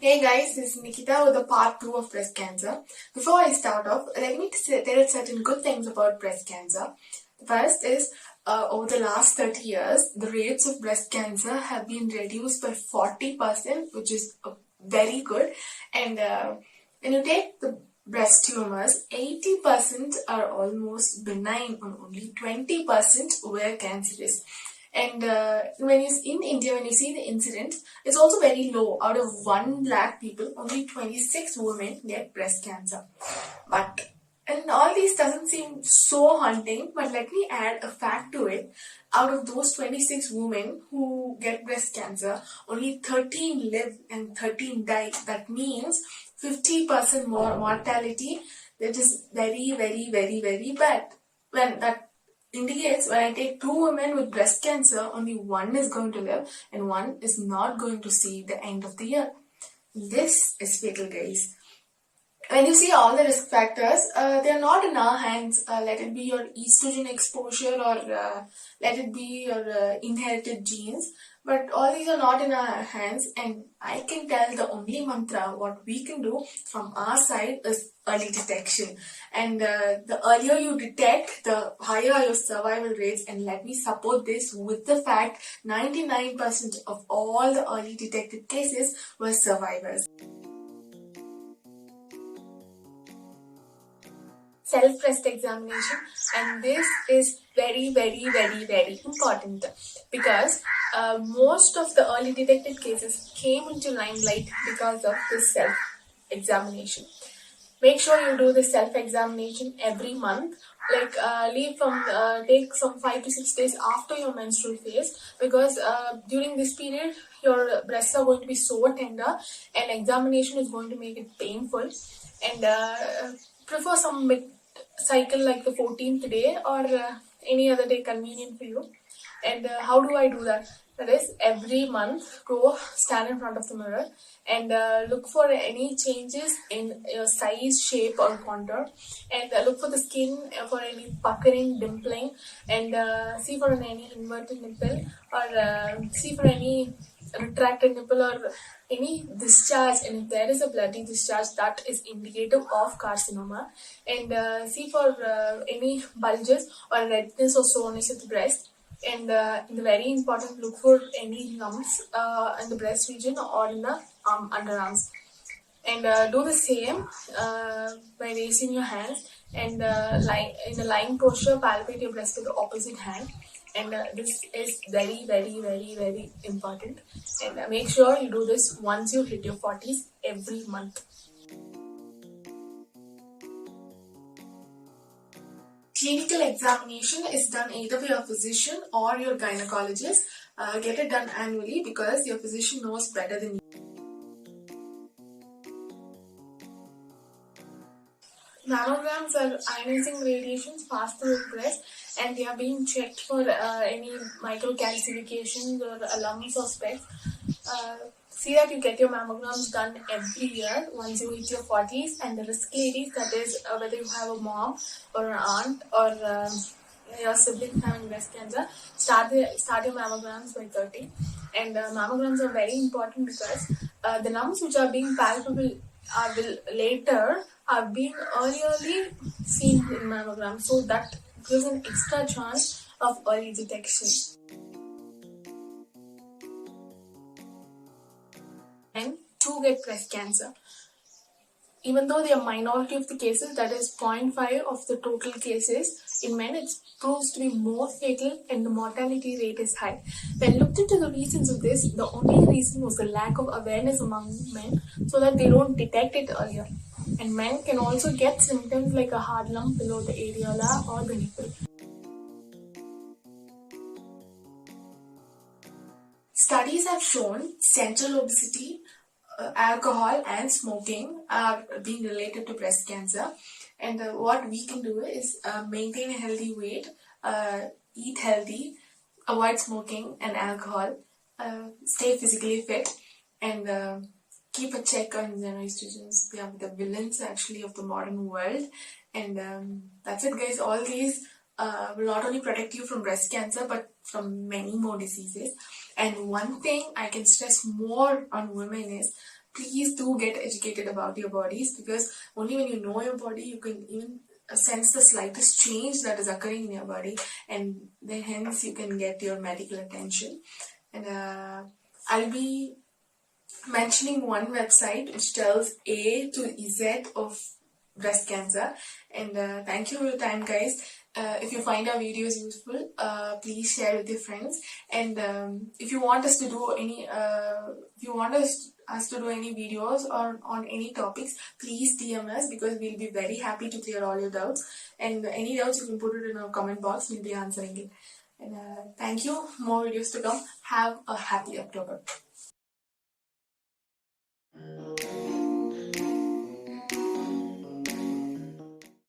Hey guys, this is Nikita with the part 2 of breast cancer. Before I start off, let me tell certain good things about breast cancer. The first is, over the last 30 years, the rates of breast cancer have been reduced by 40%, which is very good. And when you take the breast tumors, 80% are almost benign and only 20% were cancerous. And in India, when you see the incidence, it's also very low. Out of 1 lakh people, only 26 women get breast cancer. But and all these doesn't seem so haunting, but let me add a fact to it. Out of those 26 women who get breast cancer, only 13 live and 13 die. That means 50% more mortality. That is very, very, very, very bad. When that indicates when I take 2 women with breast cancer, only one is going to live and one is not going to see the end of the year. This is fatal, guys. When you see all the risk factors, they are not in our hands. Let it be your estrogen exposure or let it be your inherited genes. But all these are not in our hands, and I can tell the only mantra what we can do from our side is early detection. And the earlier you detect, the higher your survival rates. And let me support this with the fact 99% of all the early detected cases were survivors. Self-breast examination, and this is very, very, very, very important because most of the early detected cases came into limelight because of this self-examination. Make sure you do this self-examination every month. Like take some 5 to 6 days after your menstrual phase, because during this period your breasts are going to be so tender and examination is going to make it painful. And prefer some mid-cycle like the 14th day or any other day convenient for you. And how do I do that? That is, every month go stand in front of the mirror and look for any changes in your size, shape or contour, and look for the skin for any puckering, dimpling, and see for any inverted nipple or see for any retracted nipple or any discharge, and if there is a bloody discharge, that is indicative of carcinoma. And see for any bulges or redness or soreness at the breast. And the very important, look for any lumps in the breast region or in the underarms. And do the same by raising your hands and in a lying posture, palpate your breast with the opposite hand. And this is very, very, very, very important. And make sure you do this once you hit your 40s every month. Clinical examination is done either by your physician or your gynecologist. Get it done annually because your physician knows better than you. Mammograms are ionizing radiations passed through the breast, and they are being checked for any microcalcifications or lumps or specks. See that you get your mammograms done every year once you hit your 40s, and the risk ladies, that is whether you have a mom or an aunt or your siblings having breast cancer, start your mammograms by 30. And mammograms are very important because the lumps which are being palpable will later are being early seen in mammograms, so that gives an extra chance of early detection. And to get breast cancer, even though they are minority of the cases, that is 0.5 of the total cases, in men it proves to be more fatal and the mortality rate is high. When looked into the reasons of this, the only reason was the lack of awareness among men so that they don't detect it earlier. And men can also get symptoms like a hard lump below the areola or the nipple. Studies have shown central obesity, alcohol and smoking are being related to breast cancer. And what we can do is maintain a healthy weight, eat healthy, avoid smoking and alcohol, stay physically fit, and keep a check on xenoestrogens. They are the villains actually of the modern world. And that's it, guys. All these will not only protect you from breast cancer but from many more diseases. And one thing I can stress more on women is please do get educated about your bodies, because only when you know your body you can even sense the slightest change that is occurring in your body, and then hence you can get your medical attention. And I'll be mentioning one website which tells A to Z of breast cancer. And thank you for your time, guys. If you find our videos useful, please share with your friends. And if you want us to do any, us to do any videos or on any topics, please DM us, because we'll be very happy to clear all your doubts. And any doubts you can put it in our comment box. We'll be answering it. And thank you. More videos to come. Have a happy October.